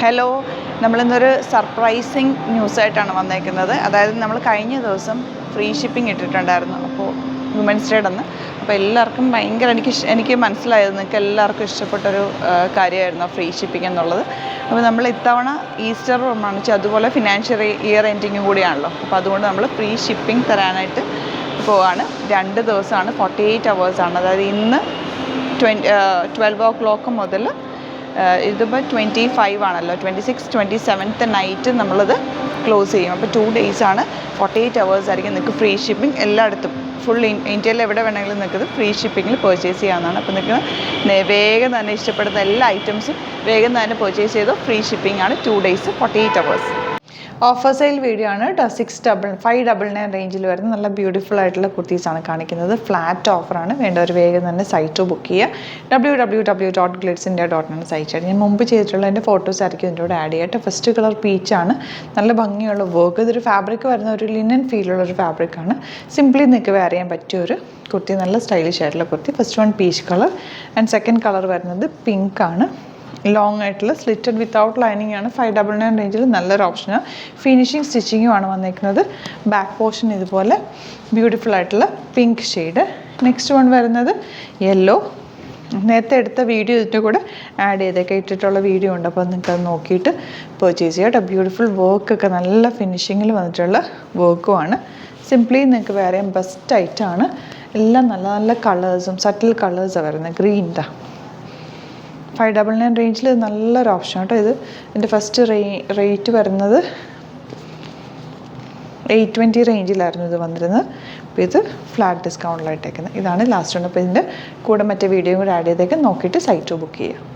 Hello, നമ്മളിന്നൊരു surprising ന്യൂസായിട്ടാണ് വന്നേക്കുന്നത്. അതായത് നമ്മൾ കഴിഞ്ഞ ദിവസം ഫ്രീ ഷിപ്പിംഗ് ഇട്ടിട്ടുണ്ടായിരുന്നു, അപ്പോൾ വുമൻസ് ഡേയുടെ അന്ന്. അപ്പോൾ എല്ലാവർക്കും ഭയങ്കര എനിക്ക് മനസ്സിലായത് നിങ്ങൾക്ക് എല്ലാവർക്കും ഇഷ്ടപ്പെട്ടൊരു കാര്യമായിരുന്നു ഫ്രീ ഷിപ്പിംഗ് എന്നുള്ളത്. അപ്പോൾ നമ്മൾ ഇത്തവണ ഈസ്റ്റർ പ്രമാണിച്ച് അതുപോലെ ഫിനാൻഷ്യൽ ഇയർ എൻഡിങ്ങും കൂടിയാണല്ലോ, അപ്പോൾ അതുകൊണ്ട് നമ്മൾ ഫ്രീ ഷിപ്പിംഗ് തരാനായിട്ട് പോവാണ്. 2 ദിവസമാണ്, 48 hours, അതായത് ഇന്ന് 12 o'clock മുതൽ ഇതിപ്പോൾ 25 ആണല്ലോ, 26, 27 നൈറ്റ് നമ്മളത് ക്ലോസ് ചെയ്യും. അപ്പോൾ 2 days 48 hours ആയിരിക്കും നിങ്ങൾക്ക് ഫ്രീ ഷിപ്പിംഗ് എല്ലായിടത്തും. ഫുൾ ഇന്ത്യയിൽ എവിടെ വേണമെങ്കിലും നിങ്ങൾക്ക് ഫ്രീ ഷിപ്പിങ്ങിൽ പർച്ചേസ് ചെയ്യാവുന്നതാണ്. അപ്പോൾ നിങ്ങൾക്ക് വേഗം തന്നെ ഇഷ്ടപ്പെടുന്ന എല്ലാ ഐറ്റംസും വേഗം തന്നെ പർച്ചേസ് ചെയ്തോ. ഫ്രീ ഷിപ്പിംഗ് ആണ്, 2 days 48 hours. Offer sale video ആണ് കേട്ടോ. 599 റേഞ്ചിൽ വരുന്ന നല്ല ബ്യൂട്ടിഫുൾ ആയിട്ടുള്ള കുർത്തീസാണ് കാണിക്കുന്നത്. ഫ്ലാറ്റ് ഓഫറാണ്. വേണ്ടവർ വേഗം തന്നെ സൈറ്റ് ബുക്ക് ചെയ്യുക. www.glitzindia.in ആണ് സൈറ്റ്. ഞാൻ മുമ്പ് ചെയ്തിട്ടുള്ള എൻ്റെ ഫോട്ടോസ് ആയിരിക്കും ഇതിൻ്റെ കൂടെ ആഡ് ചെയ്യട്ടെ. ഫസ്റ്റ് കളർ പീച്ചാണ്, നല്ല ഭംഗിയുള്ള വർക്ക്. ഇതൊരു ഫാബ്രിക് വരുന്ന ഒരു ലിനൻ ഫീലുള്ളൊരു ഫാബ്രിക്കാണ്. സിംപ്ലി നിങ്ങൾക്ക് വെയർ ചെയ്യാൻ പറ്റിയ ഒരു കുർത്തി, നല്ല സ്റ്റൈലിഷ് ആയിട്ടുള്ള kurti. First one peach colour and second colour വരുന്നത് പിങ്ക് ആണ്. ലോങ് ആയിട്ടുള്ള സ്ലിറ്റഡ് വിത്തൗട്ട് ലൈനിങ് ആണ്. 599 റേഞ്ചിൽ നല്ലൊരു ഓപ്ഷനാണ്. ഫിനിഷിങ് സ്റ്റിച്ചിങ്ങും ആണ് വന്നിരിക്കുന്നത്. ബാക്ക് പോർഷൻ ഇതുപോലെ ബ്യൂട്ടിഫുൾ ആയിട്ടുള്ള പിങ്ക് ഷെയ്ഡ്. നെക്സ്റ്റ് വൺ വരുന്നത് യെല്ലോ. നേരത്തെ എടുത്ത വീഡിയോ ഇതിൻ്റെ കൂടെ ആഡ് ചെയ്തൊക്കെ ഇട്ടിട്ടുള്ള വീഡിയോ ഉണ്ട്, അപ്പോൾ നിങ്ങൾക്ക് അത് നോക്കിയിട്ട് പർച്ചേസ് ചെയ്യാം കേട്ടോ. ബ്യൂട്ടിഫുൾ വർക്കൊക്കെ നല്ല ഫിനിഷിങ്ങിൽ വന്നിട്ടുള്ള വർക്കുമാണ്. സിംപ്ലി നിങ്ങൾക്ക് വേറെ ബെസ്റ്റ് ഐറ്റമാണ്. എല്ലാം നല്ല നല്ല കളേഴ്സും സട്ടിൽ കളേഴ്സാണ് വരുന്നത്. ഗ്രീൻ 599 റേഞ്ചിൽ നല്ലൊരു ഓപ്ഷൻ കേട്ടോ. ഇതിൻ്റെ ഫസ്റ്റ് റേറ്റ് വരുന്നത് 820 റേഞ്ചിലായിരുന്നു ഇത് വന്നിരുന്നത്. അപ്പോൾ ഇത് ഫ്ലാറ്റ് ഡിസ്കൗണ്ടിലായിട്ടേക്കുന്നത്. ഇതാണ് ലാസ്റ്റ് ഉണ്ട്. അപ്പോൾ ഇതിൻ്റെ കൂടെ മറ്റേ വീഡിയോയും കൂടെ ആഡ് ചെയ്തേക്ക് നോക്കിയിട്ട് സൈറ്റ് ബുക്ക് ചെയ്യുക.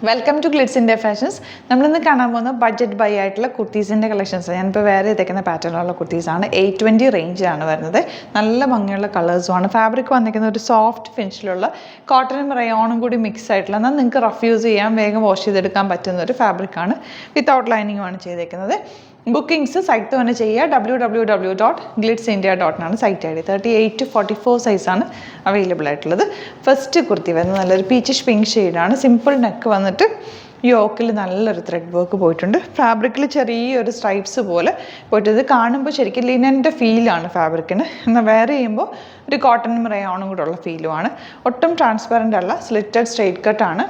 Welcome to Glitz India fashions. നമ്മളിന്ന് കാണാൻ പോകുന്ന ബഡ്ജറ്റ് ബൈ ആയിട്ടുള്ള കുർത്തീസിൻ്റെ കളക്ഷൻസ്. ഞാനിപ്പോൾ വേറെ ഇതേക്കുന്ന പാറ്റേണിലുള്ള കുർത്തീസാണ്. 820 റേഞ്ചിലാണ് വരുന്നത്. നല്ല ഭംഗിയുള്ള കളേഴ്സുമാണ്. ഫാബ്രിക് വന്നിരിക്കുന്ന ഒരു സോഫ്റ്റ് ഫിനിഷിലുള്ള കോട്ടനും റയോണും കൂടി മിക്സ് ആയിട്ടുള്ള, എന്നാൽ നിങ്ങൾക്ക് റഫ് യൂസ് ചെയ്യാൻ വേഗം വാഷ് ചെയ്തെടുക്കാൻ പറ്റുന്ന ഒരു ഫാബ്രിക്കാണ്. വിത്തൗട്ട് ലൈനിങ്ങുമാണ് ചെയ്തേക്കുന്നത്. ബുക്കിംഗ്സ് സൈറ്റ് തന്നെ ചെയ്യുക. www.glitzindia.in ആണ് സൈറ്റ് ഐ ഡി. 38 to 44 സൈസാണ് അവൈലബിൾ ആയിട്ടുള്ളത്. ഫസ്റ്റ് കുർത്തി വരുന്നത് നല്ലൊരു പീച്ചിഷ് പിങ്ക് ഷെയ്ഡാണ്. സിമ്പിൾ നെക്ക് വന്നിട്ട് യോക്കിൽ നല്ലൊരു ത്രെഡ് വർക്ക് പോയിട്ടുണ്ട്. ഫാബ്രിക്കിൽ ചെറിയൊരു സ്ട്രൈപ്സ് പോലെ പോയിട്ട് ഇത് കാണുമ്പോൾ ശരിക്കും ലിനൻ്റെ ഫീലാണ് ഫാബ്രിക്കിന്. എന്നാൽ വെയർ ചെയ്യുമ്പോൾ ഒരു കോട്ടനും റയോണും കൂടെ ഉള്ള ഫീലുമാണ്. ഒട്ടും ട്രാൻസ്പെറൻ്റ് അല്ല, സ്ലിറ്റഡ് സ്ട്രെയിറ്റ് കട്ടാണ്.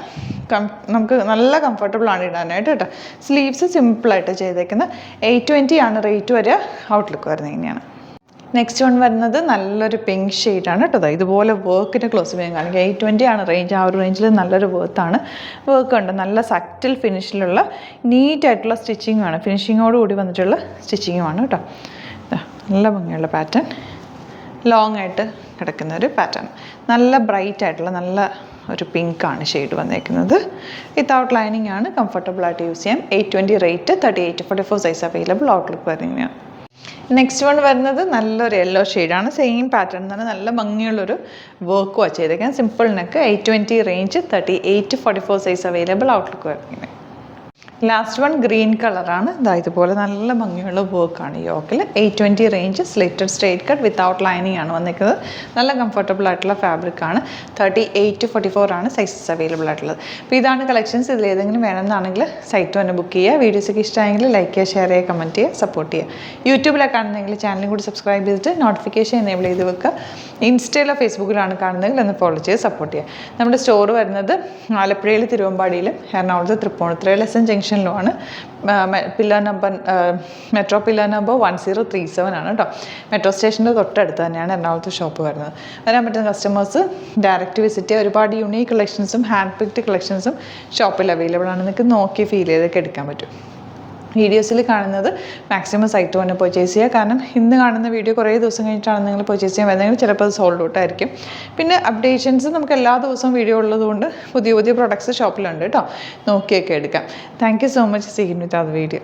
നമുക്ക് നല്ല കംഫർട്ടബിൾ ആണ് ഇടാനായിട്ട് കേട്ടോ. സ്ലീവ്സ് സിമ്പിളായിട്ട് ചെയ്തേക്കുന്നത്. 820 ആണ് റേറ്റ് വരിക. ഔട്ട്ലുക്ക് വരുന്നത് ഇങ്ങനെയാണ്. നെക്സ്റ്റ് വൺ വരുന്നത് നല്ലൊരു പിങ്ക് ഷെയ്ഡാണ് കേട്ടോ. ഇതുപോലെ വർക്കിൻ്റെ ക്ലോസ് ചെയ്യാൻ കാണിക്കുക. 820 ആണ് റേഞ്ച്. ആ ഒരു റേഞ്ചിൽ നല്ലൊരു വർക്കാണ്. വർക്ക് ഉണ്ട്, നല്ല സറ്റിൽ ഫിനിഷിലുള്ള നീറ്റായിട്ടുള്ള സ്റ്റിച്ചിങ്ങുമാണ്. ഫിനിഷിങ്ങോടുകൂടി വന്നിട്ടുള്ള സ്റ്റിച്ചിങ്ങുമാണ് കേട്ടോ. നല്ല ഭംഗിയുള്ള പാറ്റേൺ, ലോങ് ആയിട്ട് കിടക്കുന്ന ഒരു പാറ്റേൺ. നല്ല ബ്രൈറ്റ് ആയിട്ടുള്ള നല്ല ഒരു പിങ്കാണ് ഷെയ്ഡ് വന്നേക്കുന്നത്. വിത്തൗട്ട് ലൈനിങ് ആണ്. കംഫർട്ടബിൾ ആയിട്ട് യൂസ് ചെയ്യാം. 820 rate. 38 to 44 size available. Outlook വരുന്നതാണ്. നെക്സ്റ്റ് വൺ വരുന്നത് നല്ലൊരു യെല്ലോ ഷെയ്ഡാണ്. സെയിം പാറ്റേൺ തന്നെ നല്ല ഭംഗിയുള്ളൊരു വർക്കും ചെയ്തേക്കാം. Simple neck. 820 range. 38 to 44 size available. Outlook വരുന്നത്. ലാസ്റ്റ് വൺ ഗ്രീൻ കളറാണ്. ഇതുപോലെ നല്ല ഭംഗിയുള്ള വർക്കാണ് യോക്കിൽ. 820 range. Slitted straight cut without lining ആണ് വന്നിരിക്കുന്നത്. നല്ല കംഫർട്ടബിൾ ആയിട്ടുള്ള ഫാബ്രിക്കാണ്. 38 to 44 ആണ് സൈസസ് അവൈലബിൾ ആയിട്ടുള്ളത്. അപ്പോൾ ഇതാണ് കളക്ഷൻസ്. ഇതിൽ ഏതെങ്കിലും വേണമെന്നാണെങ്കിൽ സൈറ്റ് തന്നെ ബുക്ക് ചെയ്യുക. വീഡിയോസൊക്കെ ഇഷ്ടമായെങ്കിൽ ലൈക്ക് ചെയ്യുക, ഷെയർ ചെയ്യുക, കമൻറ്റ് ചെയ്യുക, സപ്പോർട്ട് ചെയ്യുക. യൂട്യൂബിലാണ് കാണുന്നതെങ്കിൽ ചാനലും കൂടി സബ്സ്ക്രൈബ് ചെയ്തിട്ട് നോട്ടിഫിക്കേഷൻ എനേബിൾ ചെയ്ത് വെക്കുക. ഇൻസ്റ്റയിലോ ഫേസ്ബുക്കിലാണ് കാണുന്നതെങ്കിൽ ഒന്ന് ഫോളോ ചെയ്ത് സപ്പോർട്ട് ചെയ്യുക. നമ്മുടെ സ്റ്റോർ വരുന്നത് ആലപ്പുഴയിൽ, തിരുവമ്പാടിയിലും, എറണാകുളത്ത് തൃപ്പൂണിത്തുറയിൽ എസ് എൻ ജംഗ്ഷനിലുമാണ്. മെട്രോ പില്ലർ നമ്പർ 1037 ആണ് കേട്ടോ. മെട്രോ സ്റ്റേഷൻ്റെ തൊട്ടടുത്ത് തന്നെയാണ് എറണാകുളത്ത് ഷോപ്പ് വരുന്നത്. വരാൻ പറ്റുന്ന കസ്റ്റമേഴ്സ് ഡയറക്റ്റ് വിസിറ്റ് ചെയ്യുക. ഒരുപാട് യൂണീക്ക് കളക്ഷൻസും ഹാൻഡ് പിക്ഡ് കളക്ഷൻസും ഷോപ്പിൽ അവൈലബിൾ ആണ്. നിങ്ങൾക്ക് നോക്കി ഫീൽ ചെയ്തൊക്കെ എടുക്കാൻ പറ്റും. വീഡിയോസിൽ കാണുന്നത് മാക്സിമം സൈറ്റ് തന്നെ പർച്ചേസ് ചെയ്യുക. കാരണം ഇന്ന് കാണുന്ന വീഡിയോ കുറേ ദിവസം കഴിഞ്ഞിട്ടാണ് നിങ്ങൾ പർച്ചേസ് ചെയ്യാൻ വരുന്നതെങ്കിൽ ചിലപ്പോൾ അത് സോൾഡ് ഔട്ട് ആയിരിക്കും. പിന്നെ അപ്ഡേഷൻസ് നമുക്ക് എല്ലാ ദിവസവും വീഡിയോ ഉള്ളതുകൊണ്ട് പുതിയ പുതിയ പ്രൊഡക്ട്സ് ഷോപ്പിലുണ്ട് കേട്ടോ. നോക്കിയൊക്കെ എടുക്കാം. Thank you so much. See you with other video.